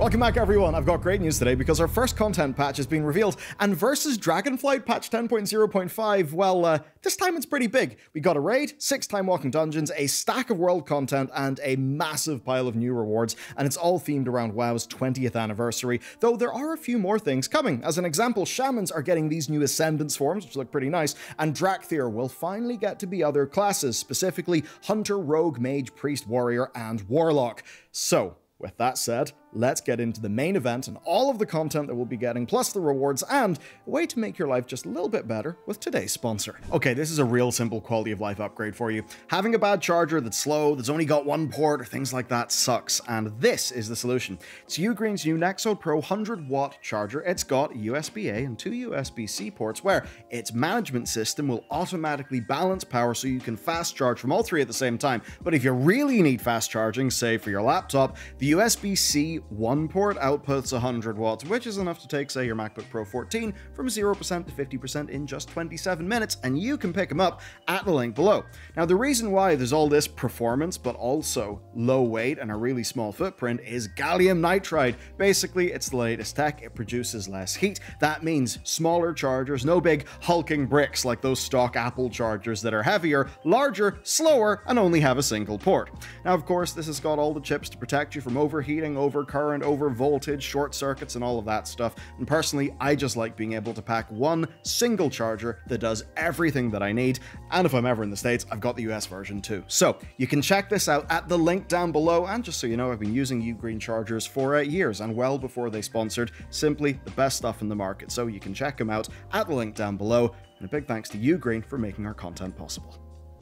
Welcome back everyone, I've got great news today because our first content patch has been revealed, and versus Dragonflight patch 10.0.5, well, this time it's pretty big. We got a raid, 6 time walking dungeons, a stack of world content, and a massive pile of new rewards, and it's all themed around WoW's 20th anniversary, though there are a few more things coming. As an example, Shamans are getting these new Ascendance forms, which look pretty nice, and Dracthyr will finally get to be other classes, specifically Hunter, Rogue, Mage, Priest, Warrior, and Warlock. So, with that said, let's get into the main event and all of the content that we'll be getting, plus the rewards, and a way to make your life just a little bit better with today's sponsor. Okay, this is a real simple quality of life upgrade for you. Having a bad charger that's slow, that's only got one port, or things like that sucks, and this is the solution. It's Ugreen's new Nexode Pro 100-watt charger. It's got USB-A and 2 USB-C ports, where its management system will automatically balance power so you can fast charge from all 3 at the same time. But if you really need fast charging, say for your laptop, the USB-C 1 port outputs 100 watts, which is enough to take, say, your MacBook Pro 14 from 0% to 50% in just 27 minutes, and you can pick them up at the link below. Now, the reason why there's all this performance, but also low weight and a really small footprint is gallium nitride. Basically, it's the latest tech. It produces less heat. That means smaller chargers, no big hulking bricks like those stock Apple chargers that are heavier, larger, slower, and only have a single port. Now, of course, this has got all the chips to protect you from overheating, overcurrent, over voltage, short circuits, and all of that stuff. And personally, I just like being able to pack one single charger that does everything that I need. And if I'm ever in the States, I've got the US version too. So you can check this out at the link down below. And just so you know, I've been using Ugreen chargers for years, and well before they sponsored. Simply the best stuff in the market. So you can check them out at the link down below. And a big thanks to Ugreen for making our content possible.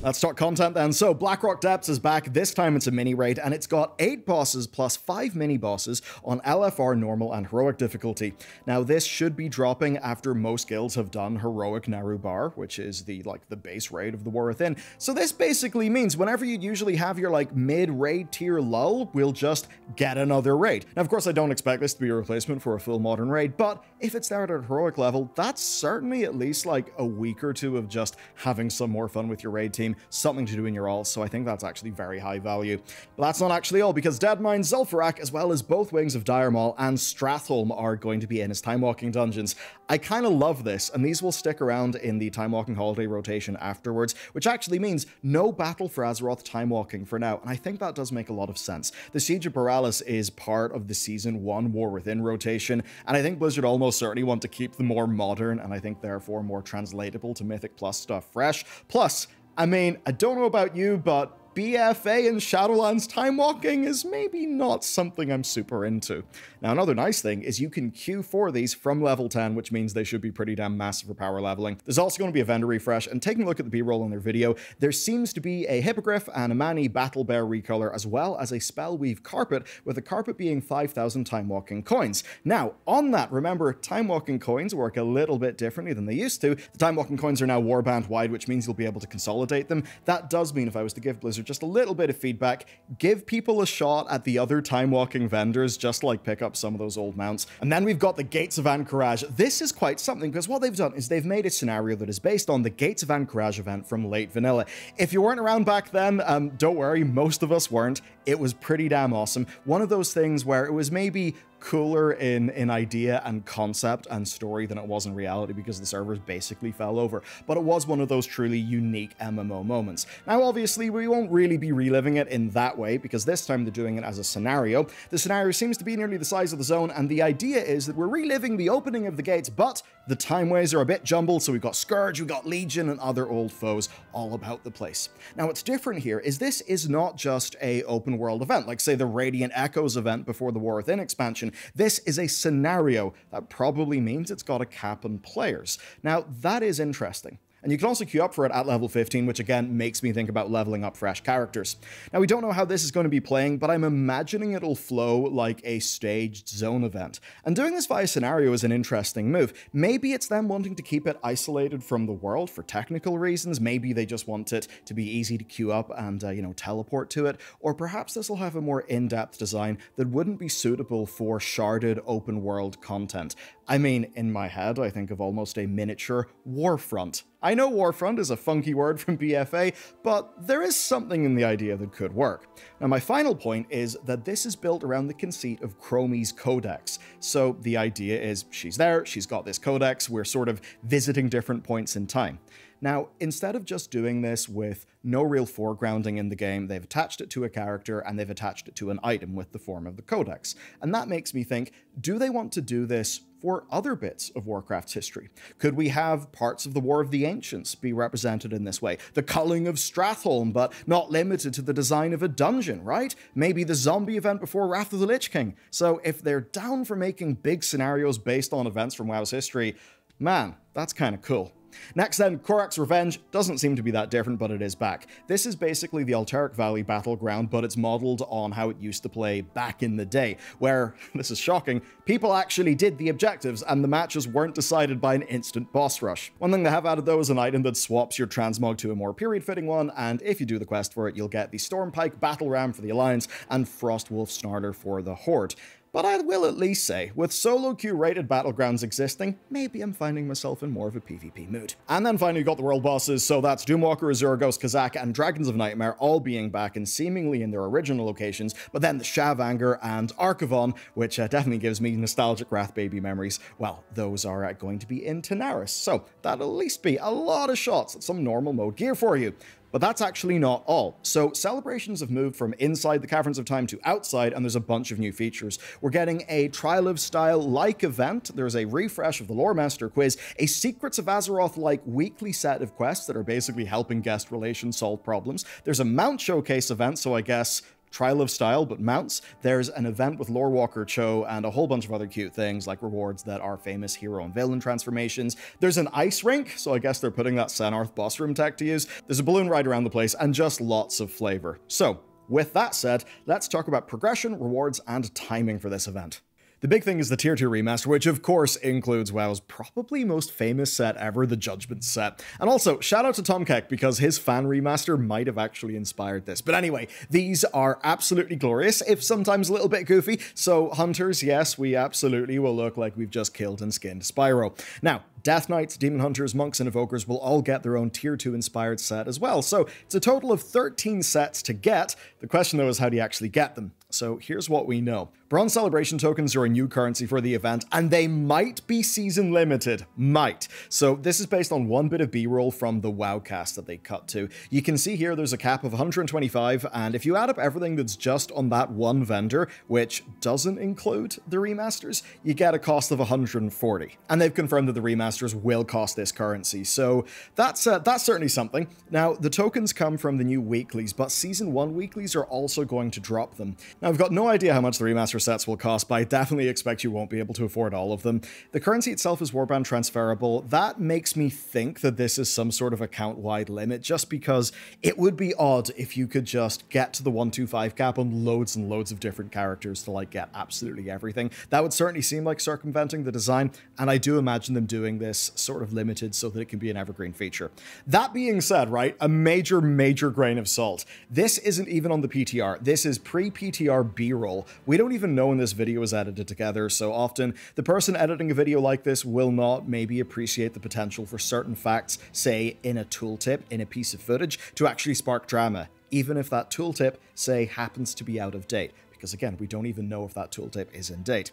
Let's talk content then. So Blackrock Depths is back. This time it's a mini raid, and it's got 8 bosses plus 5 mini bosses on LFR, normal, and heroic difficulty. Now this should be dropping after most guilds have done heroic Narubar, which is the base raid of the War Within. So this basically means whenever you'd usually have your mid-raid tier lull, we'll just get another raid. Now of course I don't expect this to be a replacement for a full modern raid, but if it's there at a heroic level, that's certainly at least a week or 2 of just having some more fun with your raid team. Something to do in your alts, so I think that's actually very high value. But that's not actually all, because Deadmine, Zul'Farrak, as well as both wings of Dire Maul and Stratholme are going to be in his Time Walking dungeons. I kind of love this, and these will stick around in the Time Walking holiday rotation afterwards, which actually means no Battle for Azeroth Time Walking for now, and I think that does make a lot of sense. The Siege of Borealis is part of the Season 1 War Within rotation, and I think Blizzard almost certainly want to keep the more modern, and I think therefore more translatable to Mythic Plus stuff fresh. Plus, I mean, I don't know about you, but BFA and Shadowlands Time Walking is maybe not something I'm super into. Now, another nice thing is you can queue for these from level 10, which means they should be pretty damn massive for power leveling. There's also going to be a vendor refresh, and taking a look at the B-roll in their video, there seems to be a Hippogriff and a Mani Battle Bear recolor, as well as a Spellweave carpet, with the carpet being 5,000 Time Walking coins. Now, on that, remember, Time Walking coins work a little bit differently than they used to. The Time Walking coins are now warband wide, which means you'll be able to consolidate them. That does mean if I was to give Blizzard just a little bit of feedback, give people a shot at the other Time Walking vendors, just pick up some of those old mounts. And then we've got the Gates of Anchorage. This is quite something, because what they've done is they've made a scenario that is based on the Gates of Anchorage event from late vanilla. If you weren't around back then, don't worry, most of us weren't. It was pretty damn awesome. One of those things where it was maybe cooler in idea and concept and story than it was in reality, because the servers basically fell over. But it was one of those truly unique MMO moments. Now, obviously, we won't really be reliving it in that way, because this time they're doing it as a scenario. The scenario seems to be nearly the size of the zone, and the idea is that we're reliving the opening of the gates, but the timeways are a bit jumbled, so we've got Scourge, we've got Legion, and other old foes all about the place. Now, what's different here is this is not just a open world event, like say the Radiant Echoes event before the War Within expansion. This is a scenario. That probably means it's got a cap on players. Now, that is interesting. And you can also queue up for it at level 15, which again makes me think about leveling up fresh characters. Now, we don't know how this is going to be playing, but I'm imagining it'll flow like a staged zone event. And doing this via scenario is an interesting move. Maybe it's them wanting to keep it isolated from the world for technical reasons. Maybe they just want it to be easy to queue up and, teleport to it. Or perhaps this will have a more in-depth design that wouldn't be suitable for sharded open world content. I mean, in my head, I think of almost a miniature Warfront. I know Warfront is a funky word from BFA, but there is something in the idea that could work. Now, my final point is that this is built around the conceit of Chromie's codex. So the idea is she's there, she's got this codex, we're sort of visiting different points in time. Now, instead of just doing this with no real foregrounding in the game, they've attached it to a character and they've attached it to an item with the form of the codex. And that makes me think, do they want to do this for other bits of Warcraft's history? Could we have parts of the War of the Ancients be represented in this way? The culling of Stratholme, but not limited to the design of a dungeon, right? Maybe the zombie event before Wrath of the Lich King. So if they're down for making big scenarios based on events from WoW's history, man, that's kind of cool. Next then, Korak's Revenge doesn't seem to be that different, but it is back. This is basically the Alterac Valley battleground, but it's modeled on how it used to play back in the day, where, this is shocking, people actually did the objectives and the matches weren't decided by an instant boss rush. One thing they have added though is an item that swaps your transmog to a more period-fitting one, and if you do the quest for it, you'll get the Stormpike Battle Ram for the Alliance and Frostwolf Snarler for the Horde. But I will at least say, with solo queue-rated battlegrounds existing, maybe I'm finding myself in more of a PvP mood. And then finally we got the world bosses, so that's Doomwalker, Azura Ghost, Kazak, and Dragons of Nightmare all being back and seemingly in their original locations, but then the Shavanger and Archivon, which definitely gives me nostalgic Wrath Baby memories, well, those are going to be in Tanaris, so that'll at least be a lot of shots at some normal mode gear for you. But that's actually not all. So celebrations have moved from inside the Caverns of Time to outside, and there's a bunch of new features. We're getting a Trial of Style-like event, there's a refresh of the Lore Master quiz, a Secrets of Azeroth-like weekly set of quests that are basically helping guest relations solve problems. There's a Mount Showcase event, so I guess Trial of Style, but mounts. There's an event with Lorewalker Cho and a whole bunch of other cute things like rewards that are famous hero and villain transformations. There's an ice rink, so I guess they're putting that Senarth boss room tech to use. There's a balloon ride around the place and just lots of flavor. So with that said, let's talk about progression, rewards, and timing for this event. The big thing is the Tier 2 remaster, which of course includes WoW's probably most famous set ever, the Judgment set. And also, shout out to Tom Keck, because his fan remaster might have actually inspired this. But anyway, these are absolutely glorious, if sometimes a little bit goofy. So Hunters, yes, we absolutely will look like we've just killed and skinned Spyro. Now, Death Knights, Demon Hunters, Monks, and Evokers will all get their own Tier 2 inspired set as well. So it's a total of 13 sets to get. The question though is, how do you actually get them? So here's what we know. Bronze Celebration tokens are a new currency for the event, and they might be season limited. Might. So this is based on one bit of B-roll from the WoWcast that they cut to. You can see here there's a cap of 125, and if you add up everything that's just on that one vendor, which doesn't include the remasters, you get a cost of 140. And they've confirmed that the remasters will cost this currency, so that's certainly something. Now, the tokens come from the new weeklies, but Season 1 weeklies are also going to drop them. Now, I've got no idea how much the remaster sets will cost, but I definitely expect you won't be able to afford all of them. The currency itself is warband transferable. That makes me think that this is some sort of account-wide limit, just because it would be odd if you could just get to the 125 cap on loads and loads of different characters to like get absolutely everything. That would certainly seem like circumventing the design, and I do imagine them doing this sort of limited so that it can be an evergreen feature. That being said, right, a major grain of salt. This isn't even on the PTR. This is pre-PTR B-roll. We don't even know when this video is edited together, so often the person editing a video like this will not maybe appreciate the potential for certain facts, say in a tooltip, in a piece of footage, to actually spark drama, even if that tooltip, say, happens to be out of date. Because again, we don't even know if that tooltip is in date.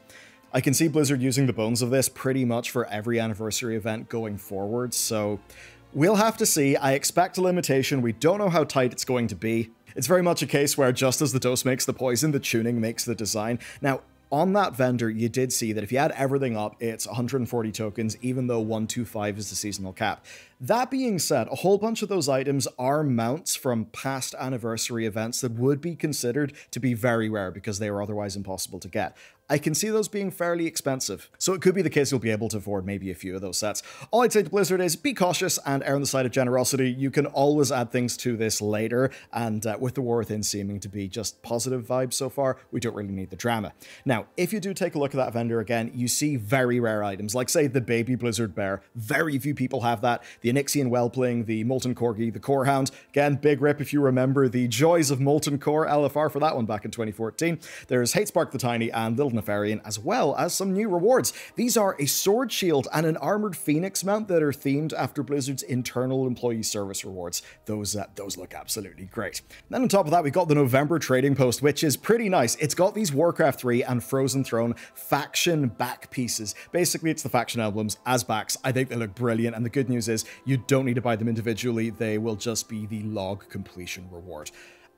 I can see Blizzard using the bones of this pretty much for every anniversary event going forward, so we'll have to see. I expect a limitation. We don't know how tight it's going to be. It's very much a case where just as the dose makes the poison, the tuning makes the design. Now, on that vendor, you did see that if you add everything up, it's 140 tokens, even though 125 is the seasonal cap. That being said, a whole bunch of those items are mounts from past anniversary events that would be considered to be very rare because they were otherwise impossible to get. I can see those being fairly expensive, so it could be the case you'll be able to afford maybe a few of those sets. All I'd say to Blizzard is be cautious and err on the side of generosity. You can always add things to this later, and with the War Within seeming to be just positive vibes so far, we don't really need the drama. Now, if you do take a look at that vendor again, you see very rare items, like say the baby Blizzard Bear. Very few people have that. The Onyxian Whelpling, the Molten Corgi, the Core Hound. Again, big rip if you remember the joys of Molten Core LFR for that one back in 2014. There's Hatespark the Tiny and Little Nefarian, as well as some new rewards. These are a Sword Shield and an Armored Phoenix mount that are themed after Blizzard's internal employee service rewards. Those look absolutely great. Then on top of that, we got the November trading post, which is pretty nice. It's got these Warcraft 3 and Frozen Throne faction back pieces. Basically, it's the faction emblems as backs. I think they look brilliant, and the good news is you don't need to buy them individually. They will just be the log completion reward.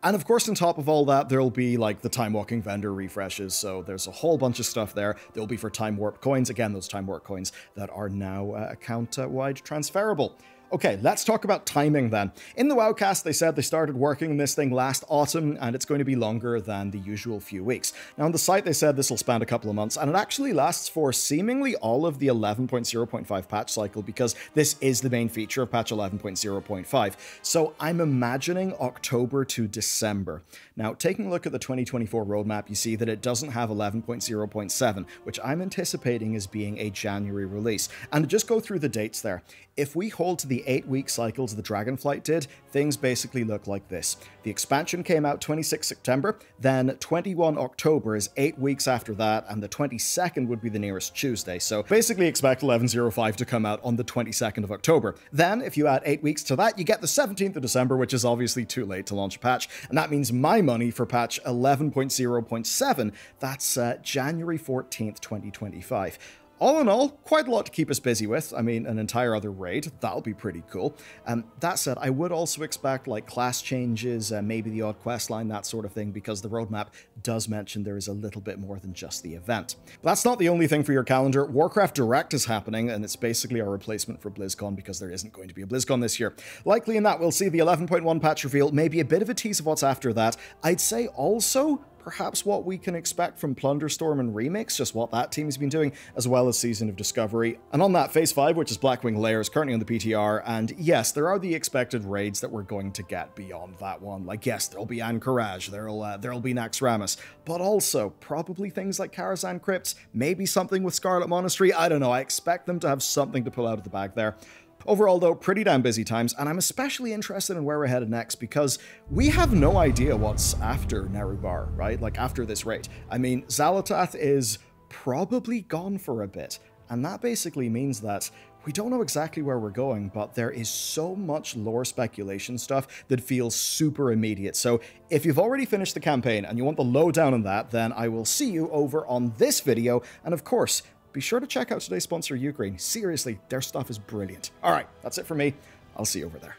And of course, on top of all that, there'll be like the Time Walking vendor refreshes. So there's a whole bunch of stuff there. There'll be for Time Warp coins. Again, those Time Warp coins that are now account-wide transferable. Okay, let's talk about timing then. In the Wowcast, they said they started working on this thing last autumn, and it's going to be longer than the usual few weeks. Now, on the site, they said this will span a couple of months, and it actually lasts for seemingly all of the 11.0.5 patch cycle, because this is the main feature of patch 11.0.5. So I'm imagining October to December. Now, taking a look at the 2024 roadmap, you see that it doesn't have 11.0.7, which I'm anticipating as being a January release. And to just go through the dates there, if we hold to the 8-week cycles the Dragonflight did, things basically look like this. The expansion came out 26 September, then 21 October is 8 weeks after that, and the 22nd would be the nearest Tuesday. So basically expect 11.05 to come out on the 22nd of October. Then, if you add 8 weeks to that, you get the 17th of December, which is obviously too late to launch a patch. And that means my money for patch 11.0.7, that's January 14th, 2025. All in all, quite a lot to keep us busy with. I mean, an entire other raid, that'll be pretty cool. That said, I would also expect like class changes, maybe the odd quest line, that sort of thing, because the roadmap does mention there is a little bit more than just the event. But that's not the only thing for your calendar. Warcraft Direct is happening, and it's basically our replacement for BlizzCon because there isn't going to be a BlizzCon this year. Likely in that, we'll see the 11.1 patch reveal, maybe a bit of a tease of what's after that. I'd say also perhaps what we can expect from Plunderstorm and Remix, just what that team's been doing, as well as Season of Discovery. And on that, Phase 5, which is Blackwing Lair, is currently on the PTR, and yes, there are the expected raids that we're going to get beyond that one. Like, yes, there'll be Anchorage, there'll be Naxxramas, but also probably things like Karazhan Crypts, maybe something with Scarlet Monastery. I don't know, I expect them to have something to pull out of the bag there. Overall, though, pretty damn busy times, and I'm especially interested in where we're headed next because we have no idea what's after Nerubar, right? Like, after this raid. I mean, Xal'atath is probably gone for a bit, and that basically means that we don't know exactly where we're going, but there is so much lore speculation stuff that feels super immediate. So if you've already finished the campaign and you want the lowdown on that, then I will see you over on this video, and of course, be sure to check out today's sponsor, Ukraine. Seriously, their stuff is brilliant. All right, that's it for me. I'll see you over there.